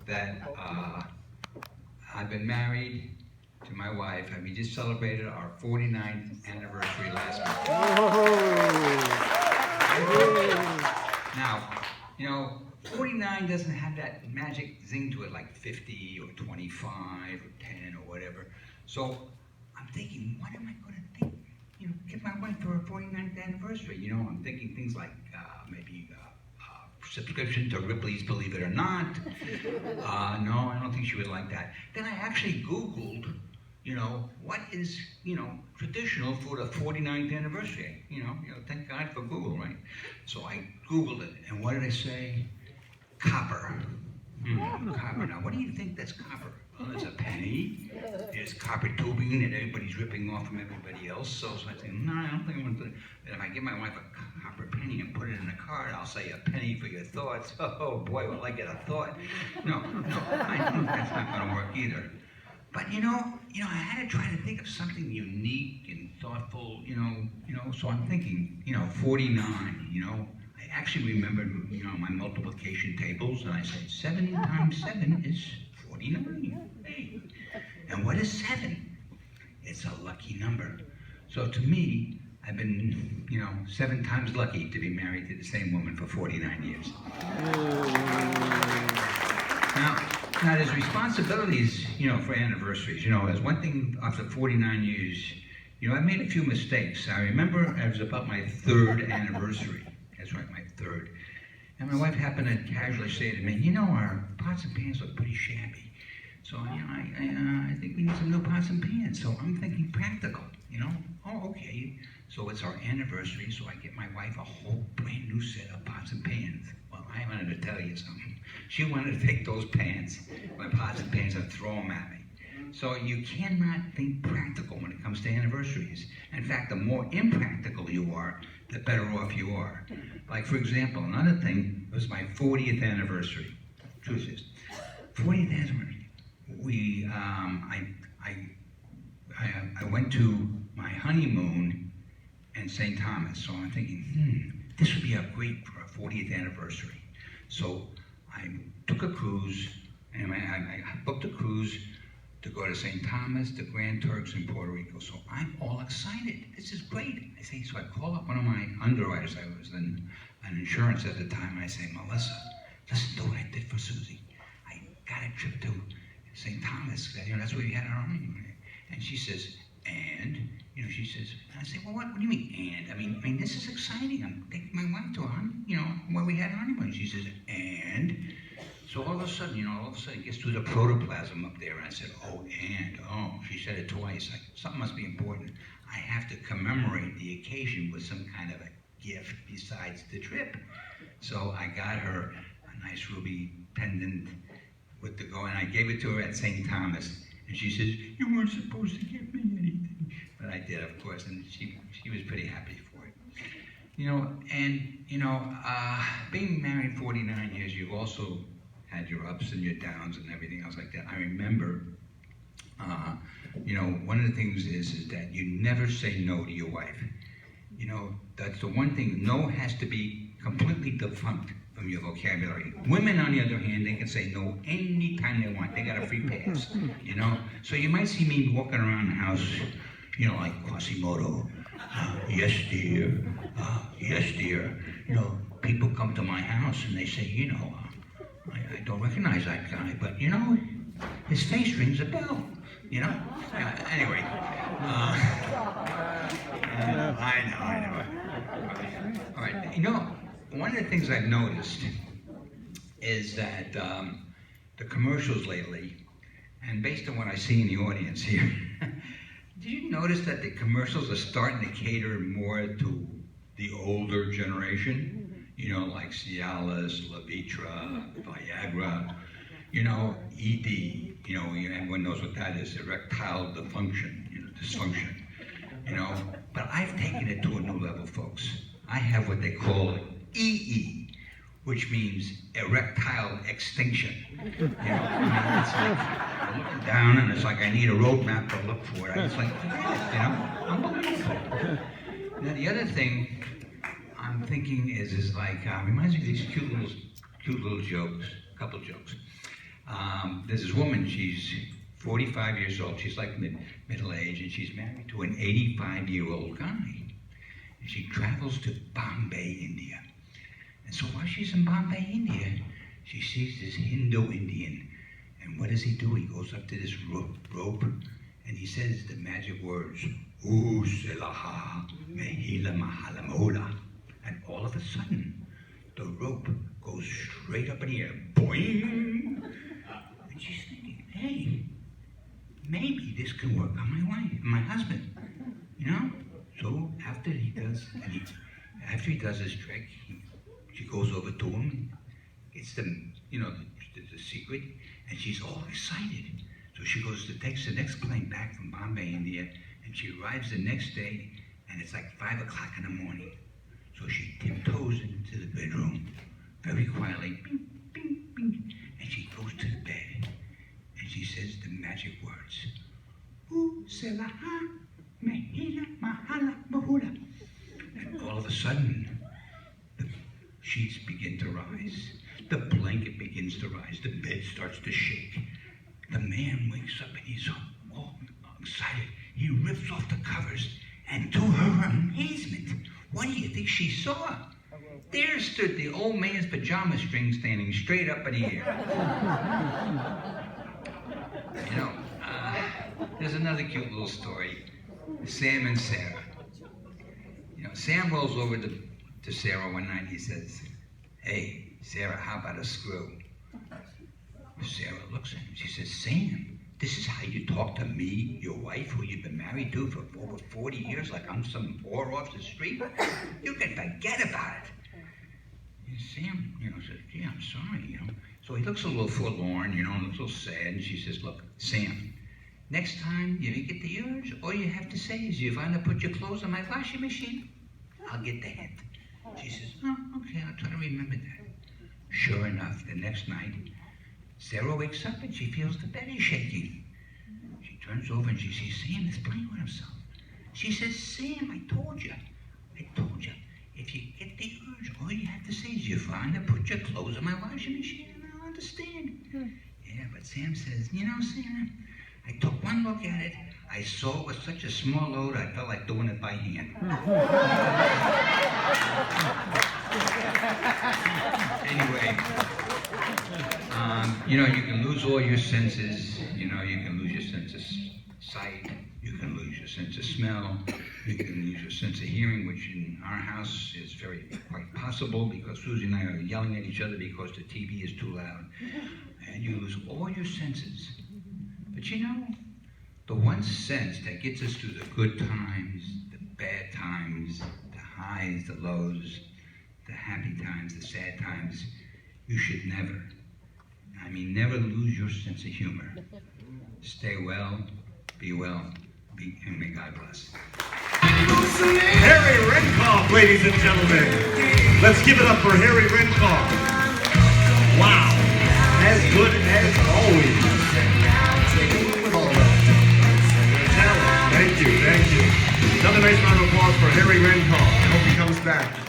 that I've been married to my wife, and we just celebrated our 49th anniversary last month. Now, you know, 49 doesn't have that magic zing to it like 50 or 25 or 10 or whatever. So I'm thinking, what am I going to think? You know, give my wife for her 49th anniversary. You know, I'm thinking things like maybe subscription to Ripley's Believe It or Not. No, I don't think she would like that. Then I actually Googled, you know, what is, you know, traditional for the 49th anniversary. You know, thank God for Google, right? So I Googled it, and what did I say? Copper. Copper. Now, what do you think that's copper? Well, there's a penny, there's copper tubing that everybody's ripping off from everybody else. So I think, no, I don't think I want to. That if I give my wife a copper penny and put it in a card, I'll say a penny for your thoughts. Oh boy, will I get a thought? No, I know that's not going to work either. But you know, I had to try to think of something unique and thoughtful. You know. So I'm thinking, 49. You know. I actually remembered, my multiplication tables, and I said 7 times 7 is 49. Hey. And what is 7? It's a lucky number. So to me, I've been, 7 times lucky to be married to the same woman for 49 years. Now there's responsibilities, for anniversaries. There's one thing after 49 years, I made a few mistakes. I remember it was about my 3rd anniversary. That's right, my 3rd. And my wife happened to casually say to me, our pots and pans look pretty shabby. So, I think we need some new pots and pans. So I'm thinking practical, Oh, okay. So it's our anniversary, so I get my wife a whole brand new set of pots and pans. Well, I wanted to tell you something. She wanted to take those pans, my pots and pans, and throw them at me. So you cannot think practical when it comes to anniversaries. In fact, the more impractical you are, the better off you are. Like, for example, another thing was my 40th anniversary. Truth is, 40th anniversary. I went to my honeymoon in St. Thomas. So I'm thinking, this would be a great for a 40th anniversary. So I took a cruise, and I booked a cruise to go to St. Thomas, the Grand Turks, and Puerto Rico. So I'm all excited. This is great. I say, so I call up one of my underwriters. I was in insurance at the time. I say, Melissa, listen to what I did for Susie. I got a trip to St. Thomas. That's where we had our honeymoon. And she says, and? She says, and I say, well, what do you mean, and? I mean, this is exciting. I'm taking my wife to where we had our honeymoon. She says, and? So all of a sudden, it gets through the protoplasm up there, and I said, she said it twice. Something must be important. I have to commemorate the occasion with some kind of a gift besides the trip. So I got her a nice ruby pendant with the and I gave it to her at St. Thomas. And she says, you weren't supposed to give me anything. But I did, of course, and she was pretty happy for it. Being married 49 years, you've also had your ups and your downs and everything else like that. I remember, one of the things is that you never say no to your wife. That's the one thing. No has to be completely defunct from your vocabulary. Women, on the other hand, they can say no anytime they want. They got a free pass, So you might see me walking around the house, like Quasimodo. Yes, dear. Yes, dear. People come to my house and they say, I don't recognize that guy, but his face rings a bell. Anyway. I know. All right. One of the things I've noticed is that the commercials lately, and based on what I see in the audience here, did you notice that the commercials are starting to cater more to the older generation? Like Cialis, Levitra, Viagra, ED, everyone knows what that is, erectile dysfunction, But I've taken it to a new level, folks. I have what they call EE, which means erectile extinction. It's like I'm looking down and it's like I need a roadmap to look for it. It's like, unbelievable. Now the other thing I'm thinking is like reminds me of these cute little jokes, a couple jokes. There's this woman, she's 45 years old, she's like middle age, and she's married to an 85-year-old guy. And she travels to Bombay, India. And so while she's in Bombay, India, she sees this Hindu Indian. And what does he do? He goes up to this rope and he says the magic words, "Ooh, Selaha, Mehila Mahalamola." And all of a sudden, the rope goes straight up in the air. Boing! And she's thinking, hey, maybe this can work on my wife, my husband, you know? So after he does his trick, she goes over to him, gets the secret, and she's all excited. So she takes the next plane back from Bombay, India, and she arrives the next day, and it's like 5 o'clock in the morning. So she tiptoes into the bedroom, very quietly, bing, bing, bing, and she goes to the bed, and she says the magic words, "U Selaha Mehila Mahala Mahula." And all of a sudden, the sheets begin to rise. The blanket begins to rise. The bed starts to shake. The man wakes up and he's all excited. He rips off the covers, and to her amazement, what do you think she saw? There stood the old man's pajama string standing straight up in the air. There's another cute little story. Sam and Sarah. Sam rolls over to Sarah one night. He says, "Hey, Sarah, how about a screw?" Sarah looks at him. She says, "Sam, this is how you talk to me, your wife, who you've been married to for over 40 years, like I'm some whore off the street? You can forget about it." And Sam, says, "Yeah, I'm sorry, So he looks a little forlorn, looks a little sad, and she says, "Look, Sam, next time you get the urge, all you have to say is, if I want to put your clothes in my washing machine, I'll get the hint." She says, "Oh, okay, I'll try to remember that." Sure enough, the next night, Sarah wakes up and she feels the bed is shaking. She turns over and she sees Sam is playing with himself. She says, "Sam, I told you. If you get the urge, all you have to say is, you find to put your clothes in my washing machine and I'll understand." Yeah, but Sam says, "Sam, I took one look at it. I saw it was such a small load, I felt like doing it by hand." Anyway, you can lose all your senses. You can lose your sense of sight. You can lose your sense of smell. You can lose your sense of hearing, which in our house is quite possible, because Susie and I are yelling at each other because the TV is too loud. And you lose all your senses. But the one sense that gets us through the good times, the bad times, the highs, the lows, the happy times, the sad times, you should never lose your sense of humor. Stay well, be well, and may God bless. Harry Renkoff, ladies and gentlemen. Let's give it up for Harry Renkoff. Wow, as good as always. Thank you. Another nice round of applause for Harry Renkoff. I hope he comes back.